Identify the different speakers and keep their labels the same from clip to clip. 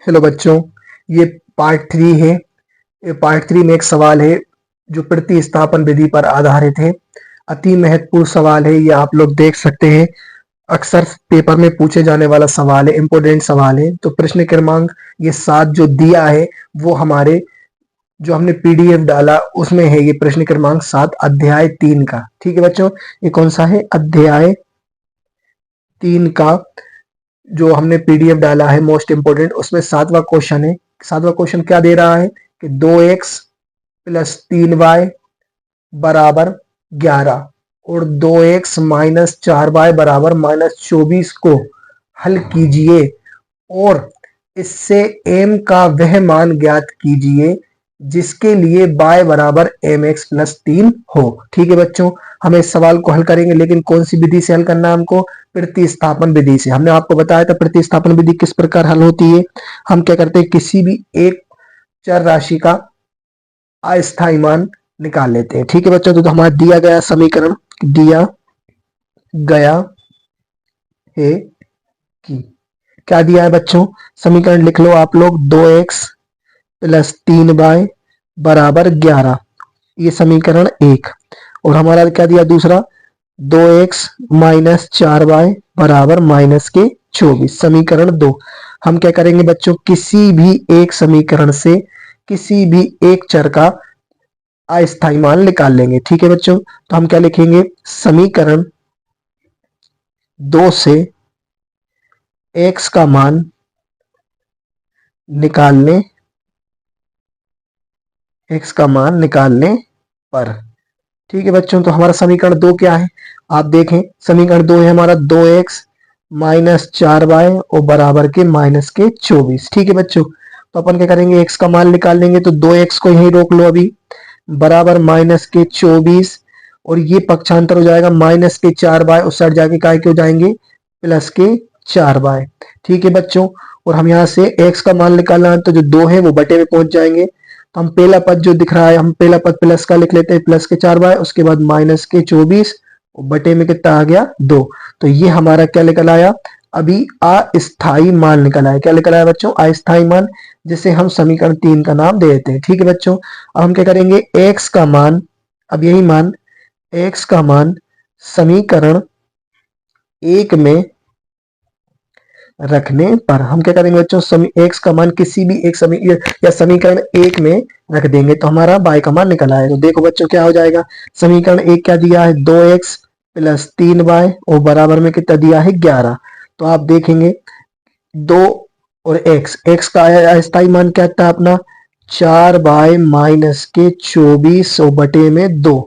Speaker 1: Hello बच्चों, ये part 3 है। ये पार्ट 3 में एक सवाल है जो प्रतिस्थापन विधि पर आधारित है। अति महत्वपूर्ण सवाल है, ये आप लोग देख सकते हैं। अक्सर पेपर में पूछे जाने वाला सवाल है, इंपॉर्टेंट सवाल है। तो प्रश्न क्रमांक ये 7 जो दिया है वो हमारे जो हमने पीडीएफ डाला उसमें है। ये प्रश्न क्रमांक 7 अध्याय 3 का। ठीक है बच्चों, ये कौन सा है? अध्याय 3 का जो हमने पीडीएफ डाला है मोस्ट इंपोर्टेंट, उसमें 7वां क्वेश्चन है। 7वां क्वेश्चन क्या दे रहा है कि 2x प्लस 3y बराबर 11 और 2x माइनस 4y बराबर माइनस 24 को हल कीजिए और इससे m का वह मान ज्ञात कीजिए जिसके लिए y बराबर mx प्लस 3 हो। ठीक है बच्चों, हम इस सवाल को हल करेंगे, लेकिन कौन सी विधि से हल करना है हमको? प्रतिस्थापन विधि से। हमने आपको बताया था प्रतिस्थापन विधि किस प्रकार हल होती है। हम क्या करते हैं, किसी भी एक चर राशि का अस्थायी मान निकाल लेते हैं। ठीक है बच्चों, तो हमारा दिया गया समीकरण दिया गया है कि क्या दिया है बच्चों? समीकरण लिख लो आप लोग। 2x प्लस 3y बराबर 11, ये समीकरण 1। और हमारा क्या दिया दूसरा? 2x माइनस 4y बराबर माइनस के 24, समीकरण 2। हम क्या करेंगे बच्चों, किसी भी एक समीकरण से किसी भी एक चर का अस्थायी मान निकाल लेंगे। ठीक है बच्चों, तो हम क्या लिखेंगे? समीकरण 2 से x का मान निकालने पर। ठीक है बच्चों, तो हमारा समीकरण 2 क्या है आप देखें। समीकरण 2 है हमारा 2x माइनस 4y और बराबर के माइनस के 24। ठीक है बच्चों, तो अपन क्या करेंगे, x का मान निकाल लेंगे। तो 2x को यहीं रोक लो अभी, बराबर माइनस के 24 और ये पक्षांतर हो जाएगा माइनस के 4y, उस साइड जाके काय के हो जाएंगे प्लस के 4y। ठीक है बच्चों, और हम यहाँ से x का मान निकालना है तो जो 2 है वो बटे में पहुंच जाएंगे। तो हम पहला पद जो दिख रहा है, हम पहला पद प्लस का लिख लेते हैं, प्लस के 4y, उसके बाद माइनस के 24 और बटे में कितना आ गया 2। तो ये हमारा क्या निकल आया? अभी अस्थायी मान निकल आया। क्या निकल आया बच्चों? अस्थायी मान, जिसे हम समीकरण 3 का नाम दे देते हैं। ठीक है बच्चों, अब हम क्या करेंगे, x का मान, अब यही मान x का मान समीकरण 1 में रखने पर हम क्या करेंगे बच्चों, x का मान किसी भी एक समीकरण 1 में रख देंगे तो हमारा y का मान निकल आएगा। तो देखो बच्चों क्या हो जाएगा, समीकरण 1 क्या दिया है? 2x प्लस 3y और बराबर में कितना दिया है? 11। तो आप देखेंगे 2 और x का अस्थायी मान क्या था अपना? 4y माइनस के 24 और बटे में 2।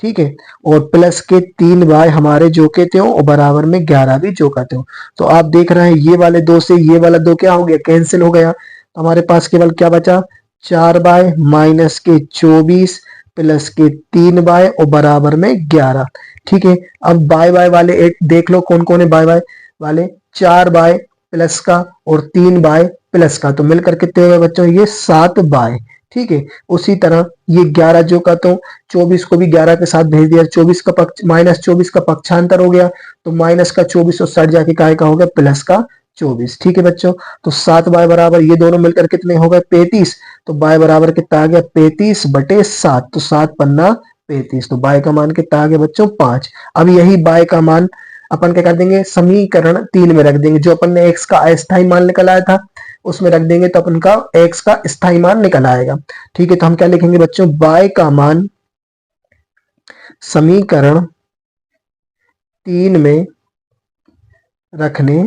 Speaker 1: ठीक है, और प्लस के 3y हमारे जो के थे और बराबर में 11 भी जो का थे। तो आप देख रहे हैं ये वाले 2 से ये वाला 2 क्या हो गया? कैंसिल हो गया। तो हमारे पास केवल क्या बचा? 4y माइनस के 24 प्लस के 3y और बराबर में 11। ठीक है, अब बाय बाय वाले एक देख लो कौन कौन है बाय बाय वाले। 4y प्लस का और 3y प्लस का, तो मिलकर कितने हुए बच्चों? ये 7y। ठीक है, उसी तरह ये 11 जो का, तो 24 को भी 11 के साथ भेज दिया। 24 का पक्ष माइनस 24 का पक्षांतर हो गया, तो माइनस का 24 और साइड जाके काय का हो गया? प्लस का 24। ठीक है बच्चों, तो 7y बराबर ये दोनों मिलकर कितने हो गए? 35। तो y बराबर कितना आ गया? 35 बटे 7, तो 7 पन्ना 35। तो y का मान कितना आ गया बच्चों? 5। अब यही y का मान अपन क्या कर देंगे, समीकरण 3 में रख देंगे। जो अपन ने x का अस्थायी मान निकल आया था उसमें रख देंगे तो अपन का x का स्थायी मान निकल आएगा। ठीक है, तो हम क्या लिखेंगे बच्चों? y का मान समीकरण 3 में रखने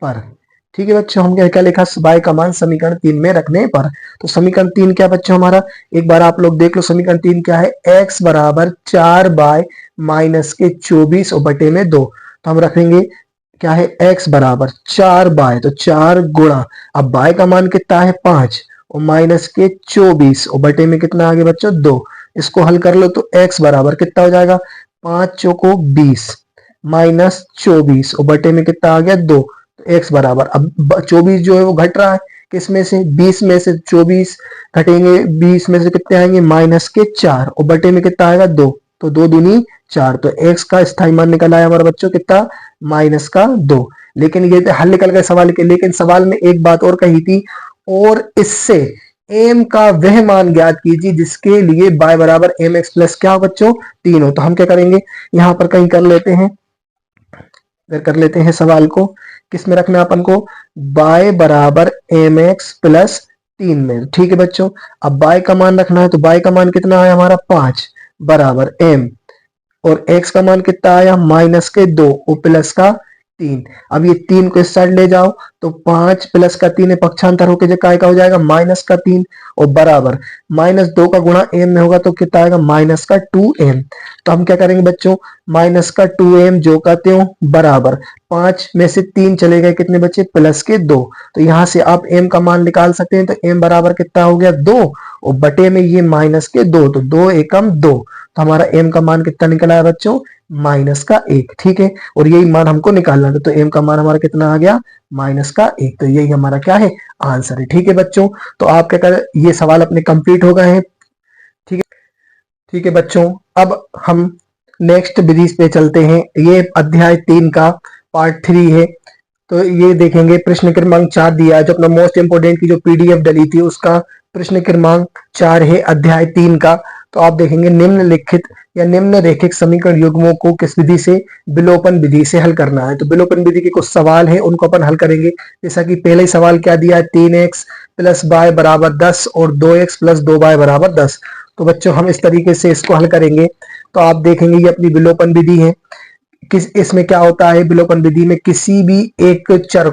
Speaker 1: पर। ठीक है बच्चों, हम क्या लिखा? y का मान समीकरण 3 में रखने पर। तो समीकरण 3 क्या बच्चों हमारा? एक बार आप लोग देख लो समीकरण 3 क्या है। x बराबर 4y माइनस के 24 और बटे में 2। तो हम रखेंगे क्या है? x बराबर 4y, तो 4 गुणा, अब y का मान कितना है? 5 और माइनस के 24 और बटे में कितना आ गया बच्चों? 2। इसको हल कर लो तो x बराबर कितना हो जाएगा? 5 चौको 20 माइनस 24 और बटे में कितना आ गया? 2। तो x बराबर, अब 24 जो है वो घट रहा है, किस में से? 20 में से 24 घटेंगे, 20 में से कितने आएंगे? माइनस के 4 और बटे में कितना आएगा? 2। तो 2 दूनी 4। तो x का स्थायी मान निकल आया हमारा बच्चों कितना? माइनस का 2। लेकिन ये तो हल निकल गए सवाल के। लेकिन सवाल में एक बात और कही थी, और इससे एम का वह मान ज्ञात कीजिए जिसके लिए y बराबर एम एक्स प्लस क्या हो बच्चों, 3 हो। तो हम क्या करेंगे, यहां पर कहीं कर लेते हैं, अगर कर लेते हैं सवाल को किस में रखना है अपन को, y बराबर एम एक्स प्लस 3 में। ठीक है बच्चों, अब y का मान रखना है, तो y का मान कितना है हमारा 5 बराबर m, और x का मान कितना आया माइनस के 2 और प्लस का 3। अब ये 3 को इस साइड ले जाओ, तो 5 प्लस का 3 पक्षांतर होकर जो काय का हो जाएगा माइनस का 3, और बराबर -2 का गुणा m में होगा तो कितना आएगा माइनस का 2m। तो हम क्या करेंगे बच्चों, माइनस का 2m जो का त्यों बराबर 5 में से 3 चले गए, कितने बचे प्लस के 2। तो यहां से आप m का मान निकाल सकते हैं, तो m बराबर कितना हो गया 2, और बटे में ये माइनस के 2, तो 2 एकम 2, तो हमारा m का मान कितना निकला है बच्चों माइनस का 1। ठीक है, और यही मान हमको निकालना था, तो m का मान हमारा कितना आ गया माइनस का 1। तो यही हमारा क्या है आंसर है। ठीक है बच्चों, तो आप क्या कर, ये सवाल अपने कंप्लीट हो गए हैं। ठीक है, ठीक है बच्चों, अब हम नेक्स्ट विधि पे चलते हैं। ये अध्याय 3 का पार्ट 3 है। तो ये देखेंगे प्रश्न क्रमांक 4 दिया है, जो अपना मोस्ट इंपोर्टेंट की जो पीडीएफ डली थी उसका प्रश्न क्रमांक 4 है अध्याय 3 का। तो आप देखेंगे निम्नलिखित या निम्न रेखिक समीकरण युग्मों को किस विधि से, विलोपन विधि से हल करना है। तो विलोपन विधि के कुछ सवाल है उनको अपन हल करेंगे। जैसा कि पहले सवाल क्या दिया है, 3x प्लस वाई बराबर 10 और 2x प्लस 2y बराबर 10। तो बच्चों हम इस तरीके से इसको हल करेंगे। तो आप देखेंगे ये अपनी विलोपन विधि है। किस इसमें क्या होता है, विलोपन विधि में किसी भी एक चर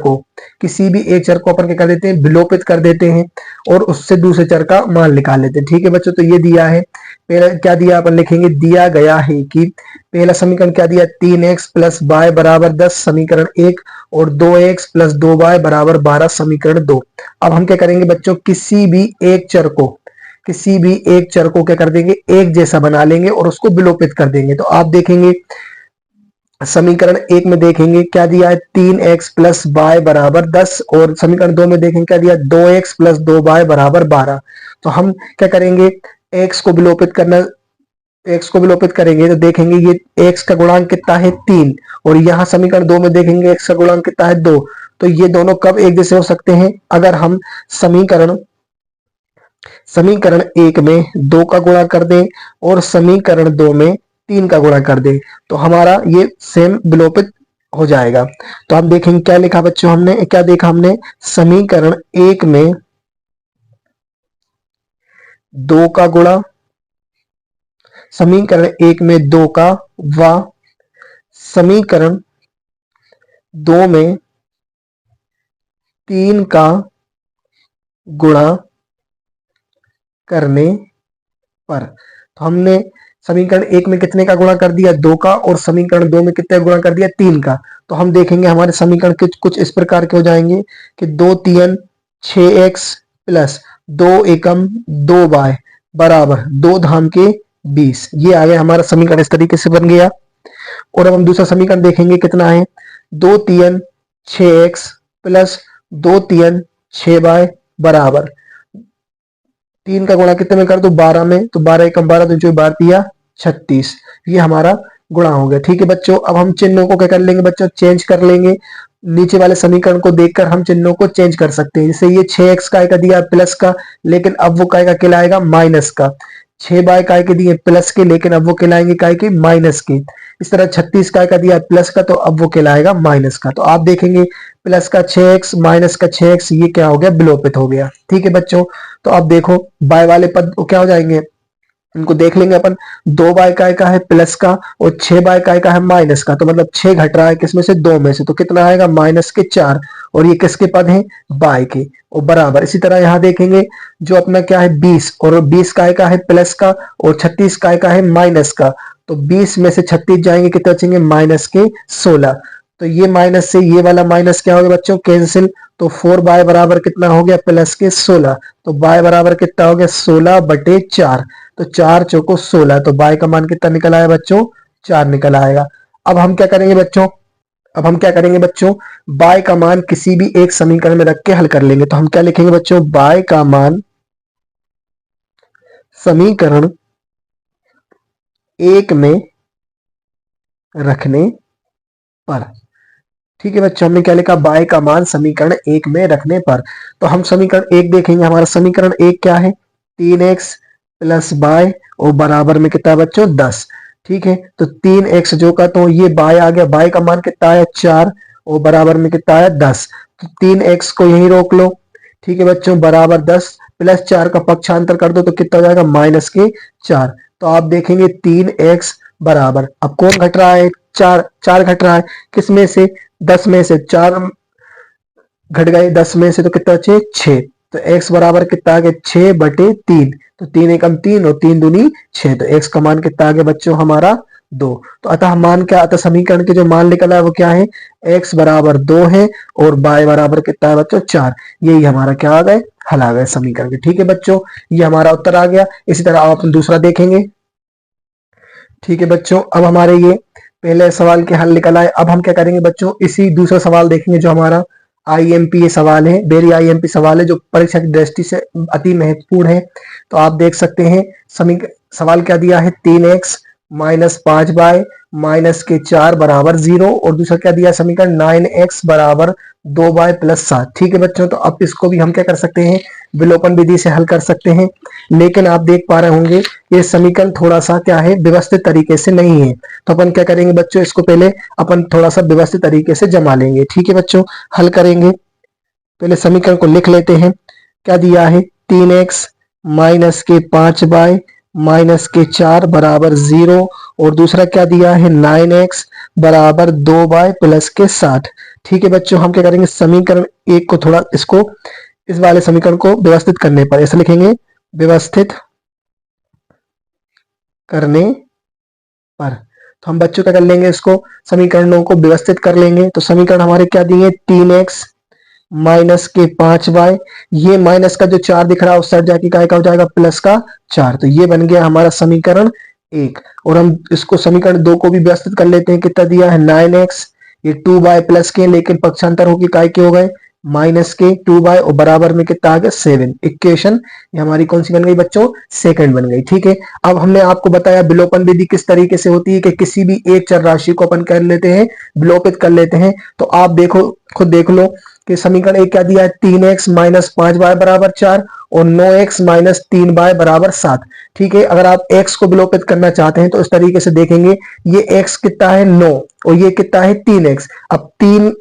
Speaker 1: को अपन क्या कर देते हैं विलोपित कर देते हैं, और उससे दूसरे चर का मान निकाल लेते हैं। ठीक है बच्चों, तो ये दिया है, पहला क्या दिया अपन लिखेंगे, दिया गया है कि पहला समीकरण क्या दिया 3x प्लस वाई बराबर 10 समीकरण 1, और 2x प्लस 2y बराबर 12 समीकरण 2। अब हम क्या करेंगे बच्चों, किसी भी एक चर को क्या कर देंगे एक जैसा बना लेंगे और उसको विलोपित कर देंगे। तो आप देखेंगे समीकरण 1 में देखेंगे क्या दिया है 3x प्लस वाई बराबर 10, और समीकरण 2 में देखेंगे क्या दिया 2x प्लस 2y बराबर 12। तो हम क्या करेंगे, x को विलोपित करेंगे, तो देखेंगे ये x का गुणांक कितना है 3, और यहाँ समीकरण 2 में देखेंगे x का गुणांक कितना है 2। तो ये दोनों कब एक जैसे हो सकते हैं, अगर हम समीकरण 1 में 2 का गुणा कर दें और समीकरण 2 में 3 का गुणा कर दें, तो हमारा ये सेम विलोपित हो जाएगा। तो हम देखेंगे क्या लिखा बच्चों, हमने क्या देखा, हमने समीकरण 1 में 2 का गुणा, समीकरण 1 में 2 का व समीकरण 2 में 3 का गुणा करने पर। तो हमने समीकरण 1 में कितने का गुणा कर दिया 2 का, और समीकरण 2 में कितने गुणा कर दिया 3 का। तो हम देखेंगे हमारे समीकरण कुछ इस प्रकार के हो जाएंगे कि 2 3 6x प्लस 2 एकम 2y बराबर 2 धाम के 20। ये आ गया हमारा समीकरण, इस तरीके से बन गया। और अब हम दूसरा समीकरण देखेंगे कितना है, 2 3 6x प्लस 2 3 6y बराबर 3 का गुणा कितने में कर दो 12 में, तो 12 एकम 12 तो जो 12 दिया 36। ये हमारा गुणा हो गया। ठीक है बच्चों, अब हम चिन्हों को क्या कर लेंगे बच्चों, चेंज कर लेंगे। नीचे वाले समीकरण को देखकर हम चिन्हों को चेंज कर सकते हैं। जैसे ये 6x काय का दिया प्लस का, लेकिन अब वो काय का कहलाएगा माइनस का। 6y काय के दिए प्लस के, लेकिन अब वो कहलाएंगे काय के माइनस के। इस तरह 36 काय का दिया प्लस का, तो अब वो कहलाएगा माइनस का। तो आप देखेंगे प्लस का 6x माइनस का 6x, ये क्या हो गया विलोपित हो गया। ठीक है बच्चों, तो अब देखो बाय वाले पद क्या हो जाएंगे, इनको देख लेंगे अपन। 2 बाय काय का है प्लस का, और 6 बाय काय का है माइनस का, तो मतलब 6 घट रहा है किसमें से 2 में से, तो कितना आएगा माइनस के 4, और ये किसके पद हैं बाय के, और बराबर। इसी तरह यहां देखेंगे जो अपना क्या है 20, और 20 काय का है प्लस का, और 36 काय का है माइनस का, तो 20 में से 36 जाएंगे कितने बचेंगे माइनस के 16। तो ये माइनस से ये वाला माइनस क्या हो गया बच्चों कैंसिल, तो 4 बाय बराबर कितना हो गया प्लस के 16। तो बाय बराबर कितना हो गया 16 बटे 4, तो 4 चौको 16, तो बाय का मान कितना निकल आया बच्चों 4 निकल आएगा। अब हम क्या करेंगे बच्चों, बाय का मान किसी भी एक समीकरण में रख के हल कर लेंगे। तो हम क्या लिखेंगे बच्चों, बाय का मान समीकरण 1 में रखने पर। ठीक है बच्चों, हमने क्या लिखा, बाय का मान समीकरण 1 में रखने पर। तो हम समीकरण 1 देखेंगे, हमारा समीकरण 1 क्या है, 3x प्लस बाय और बराबर में कितना है बच्चों, 10। ठीक है, तो 3x जो का, तो ये बाय आ गया, बाय का मान कितना है 4 और बराबर में कितना है 10। तो 3x को यहीं रोक लो। ठीक है बच्चों, बराबर 10 प्लस 4 का पक्षांतर कर दो तो कितना हो जाएगा, माइनस के 4। तो आप देखेंगे 3x बराबर, अब कौन घट रहा है, 4, 4 घट रहा है, किसमें से, 10 में से 4 घट गए, 10 में से तो कितना बचे, 6। तो x बराबर कितना आ गया, 6/3। तो 3 एकम 3 और 3 दूनी 6। तो x का मान कितना आ गया बच्चों हमारा 2। तो अतः मान क्या, अतः समीकरण के जो मान निकला है वो क्या है, x बराबर 2 है और y बराबर कितना है बच्चों 4। यही हमारा क्या आ गए, हल आ गए समीकरण के। ठीक है बच्चों, ये हमारा उत्तर आ गया। इसी तरह आप दूसरा देखेंगे। ठीक है बच्चों, अब हमारे ये पहले सवाल के हल निकल आए। अब हम क्या करेंगे बच्चों, इसी दूसरा सवाल देखेंगे जो हमारा आईएमपी सवाल है, वेरी आईएमपी सवाल है, जो परीक्षा की दृष्टि से अति महत्वपूर्ण है। तो आप देख सकते हैं, सवाल क्या दिया है, 3x माइनस 5y माइनस के 4 बराबर 0, और दूसरा क्या दिया है समीकरण, 9x बराबर 2y प्लस 7। ठीक है बच्चों, तो अब इसको भी हम क्या कर सकते हैं, विलोपन विधि से हल कर सकते हैं। लेकिन आप देख पा रहे होंगे ये समीकरण थोड़ा सा क्या है, व्यवस्थित तरीके से नहीं है। तो अपन क्या करेंगे बच्चों, इसको पहले अपन थोड़ा सा व्यवस्थित तरीके से जमा लेंगे। ठीक है बच्चों, हल करेंगे, पहले समीकरण को लिख लेते हैं। क्या दिया है, 3x माइनस के 5y माइनस के 4 बराबर 0, और दूसरा क्या दिया है, 9x बराबर 2y प्लस के 7। ठीक है बच्चों, हम क्या करेंगे, समीकरण 1 को थोड़ा इसको, इस वाले समीकरण को व्यवस्थित करने पर ऐसे लिखेंगे, व्यवस्थित करने पर। तो हम बच्चों क्या कर लेंगे, इसको समीकरणों को व्यवस्थित कर लेंगे। तो समीकरण हमारे क्या दिए, 3x माइनस के 5y, ये माइनस का जो 4 दिख रहा है उस साइड जाके काय का हो जाएगा, प्लस का 4। तो ये बन गया हमारा समीकरण 1। और हम इसको समीकरण 2 को भी व्यवस्थित कर लेते हैं। कितना दिया है, 9x, ये 2y प्लस के, लेकिन पक्षांतर होगी काय के हो गए, माइनस के 2y, और बराबर में कितना आ गया 7। इक्वेशन ये हमारी कौन सी बन गई बच्चों, सेकंड बन गई। ठीक है, अब हमने आपको बताया विलोपन विधि किस तरीके से होती है, कि किसी भी एक चर राशि को अपन कर लेते हैं, विलोपित कर लेते हैं। तो आप देखो, खुद देख लो कि समीकरण 1 क्या दिया है, 3x माइनस 5y बराबर 4 और 9x माइनस 3y बराबर 7। ठीक है, अगर आप x को विलोपित करना चाहते हैं तो इस तरीके से देखेंगे, ये x कितना है 9 और ये कितना है 3x। अब 3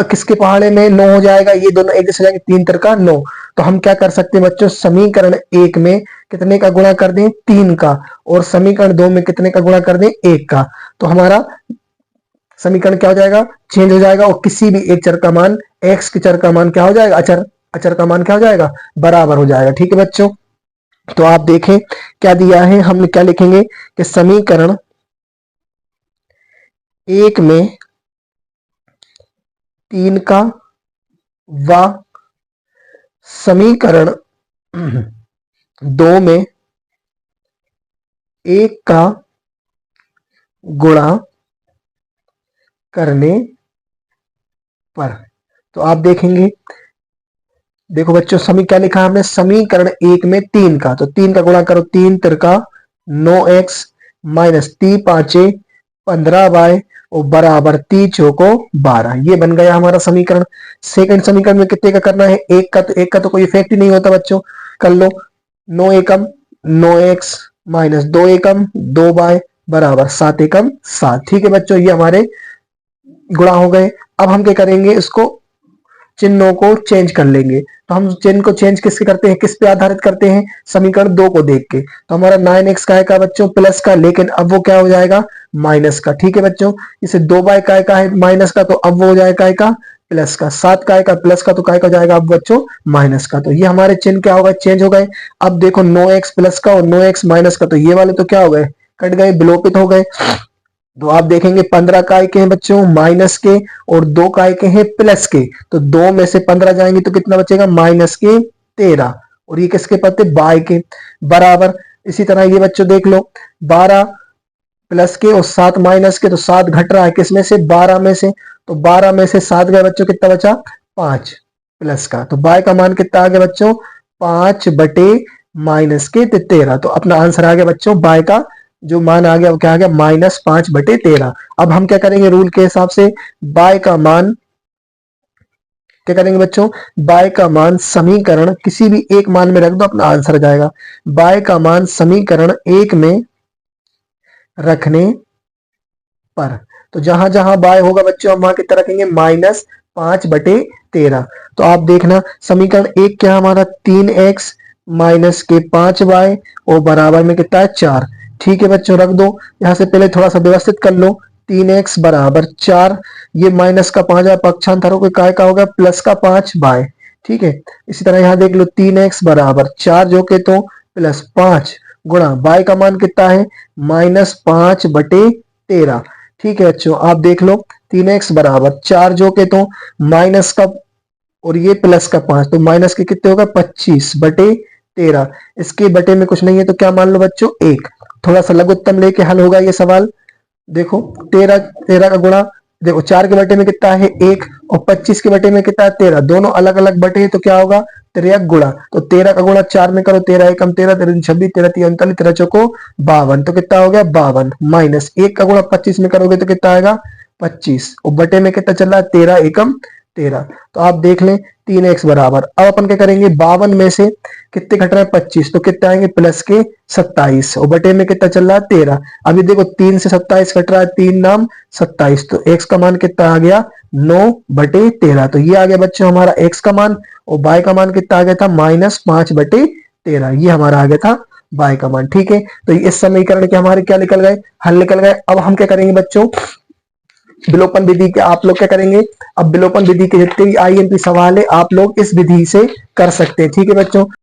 Speaker 1: किसके पहाड़े में 9 हो जाएगा, ये दोनों एक जैसे हो जाएंगे, 3 3 का 9। तो हम क्या कर सकते हैं बच्चों, समीकरण 1 में कितने का गुणा कर दें, 3 का, और समीकरण 2 में कितने का गुणा कर दें, 1 का। तो हमारा समीकरण क्या हो जाएगा, चेंज हो जाएगा, और किसी भी एक चर का मान, x के चर का मान क्या हो जाएगा, अचर, अचर का मान क्या हो जाएगा, बराबर हो जाएगा। ठीक है बच्चों, तो आप देखें क्या दिया है, हम क्या लिखेंगे कि समीकरण 1 में 3 का व समीकरण 2 में 1 का गुणा करने पर। तो आप देखेंगे, देखो बच्चों, क्या लिखा हमने, समीकरण 1 में 3 का, तो 3 का गुणा करो, 3 तिरका 9x माइनस 3 पांचे 15y और बराबर 3 चौको 12। ये बन गया हमारा समीकरण। सेकंड समीकरण में कितने का करना है, 1 का। तो 1 का तो कोई इफेक्ट ही नहीं होता बच्चों, कर लो, 9 एकम 9x माइनस 2 एकम 2y बराबर 7 एकम 7। ठीक है बच्चों, ये हमारे गुणा हो गए। अब हम क्या करेंगे, इसको चिन्हों को चेंज कर लेंगे। तो हम चिन्ह को चेंज किसके करते हैं, किस पे आधारित करते हैं, समीकरण 2 को देख के। तो हमारा 9x का है बच्चों प्लस का, लेकिन अब वो क्या हो जाएगा, माइनस का। ठीक है बच्चों, इसे 2y का है माइनस का, तो अब वो हो जाएगा का प्लस का, 7 का प्लस का, तो काय का जाएगा अब बच्चों माइनस का। तो ये हमारे चिन्ह क्या होगा, चेंज हो गए। अब देखो 9x प्लस का और 9x माइनस का, तो ये वाले तो क्या हो गए, कट गए, विलोपित हो गए। तो आप देखेंगे 15 काय के हैं बच्चों माइनस के, और 2 काय के हैं प्लस के। तो 2 में से 15 जाएंगे तो कितना बचेगा, माइनस के 13, और ये किसके पद थे, बाय के बराबर। इसी तरह ये बच्चों देख लो, 12 प्लस के और 7 माइनस के, तो 7 घट रहा है किसमें से, 12 में से। तो 12 में से 7 गए बच्चों, कितना बचा, 5 प्लस का। तो बाय का मान कितना आ गया बच्चों, 5 बटे माइनस के 13। तो अपना आंसर आ गया बच्चों बाय का जो मान आ गया वो क्या आ गया, -5/13। अब हम क्या करेंगे रूल के हिसाब से, बाय का मान क्या करेंगे बच्चों, बाय का मान समीकरण किसी भी एक मान में रख दो, अपना आंसर आ जाएगा। बाय का मान समीकरण 1 में रखने पर, तो जहां जहां बाय होगा बच्चों हम वहां कितना रखेंगे, -5/13। तो आप देखना समीकरण 1 क्या है हमारा, 3x माइनस के 5y और बराबर में कितना है 4। ठीक है बच्चों, रख दो। यहां से पहले थोड़ा सा व्यवस्थित कर लो, 3x बराबर 4, ये माइनस का 5 पक्षांतरों के काय का होगा प्लस का 5y। ठीक है, इसी तरह यहां देख लो 3x बराबर 4 जो के तो प्लस 5 गुणा y का मान कितना है, -5/13। ठीक है बच्चों, आप देख लो 3x बराबर 4 जो के तो माइनस का और ये प्लस का 5, तो माइनस के कितने होगा 25/13। इसके बटे में कुछ नहीं है तो क्या मान लो बच्चों 1। थोड़ा सा लघुत्तम लेके हल होगा ये सवाल। देखो 13 का गुणा, देखो 4 के बटे में कितना है 1 और 25 के बटे में कितना है 13, दोनों अलग अलग बटे हैं तो क्या होगा त्रियक गुणा। तो 13 का गुणा 4 में करो, 13 एकम 13, 13 26, 13 3 39, 13 चौको 52, तो कितना हो गया 52, माइनस 1 का गुणा 25 में करोगे तो कितना आएगा 25 और बटे में कितना चल रहा है 13 एकम 13। तो आप देख लें 3x बराबर, अब अपन क्या करेंगे 52 में से कितने घट रहा है 25, तो कितने आएंगे प्लस के 27 और बटे में कितना चल रहा है 13। अभी देखो 3 से 27 कट रहा है, 3 नाम 27, तो x का मान कितना आ गया 9/13। तो ये आ गया बच्चों हमारा x का मान, और y का मान कितना आ गया था -5/13। ये हमारा आ गया था y का मान। ठीक है, तो इस समीकरण के हमारे क्या निकल गए, हल निकल गए। अब हम क्या करेंगे बच्चों, विलोपन विधि के आप लोग क्या करेंगे, अब विलोपन विधि के जितने भी आईएमपी सवाल है आप लोग इस विधि से कर सकते हैं। ठीक है बच्चों।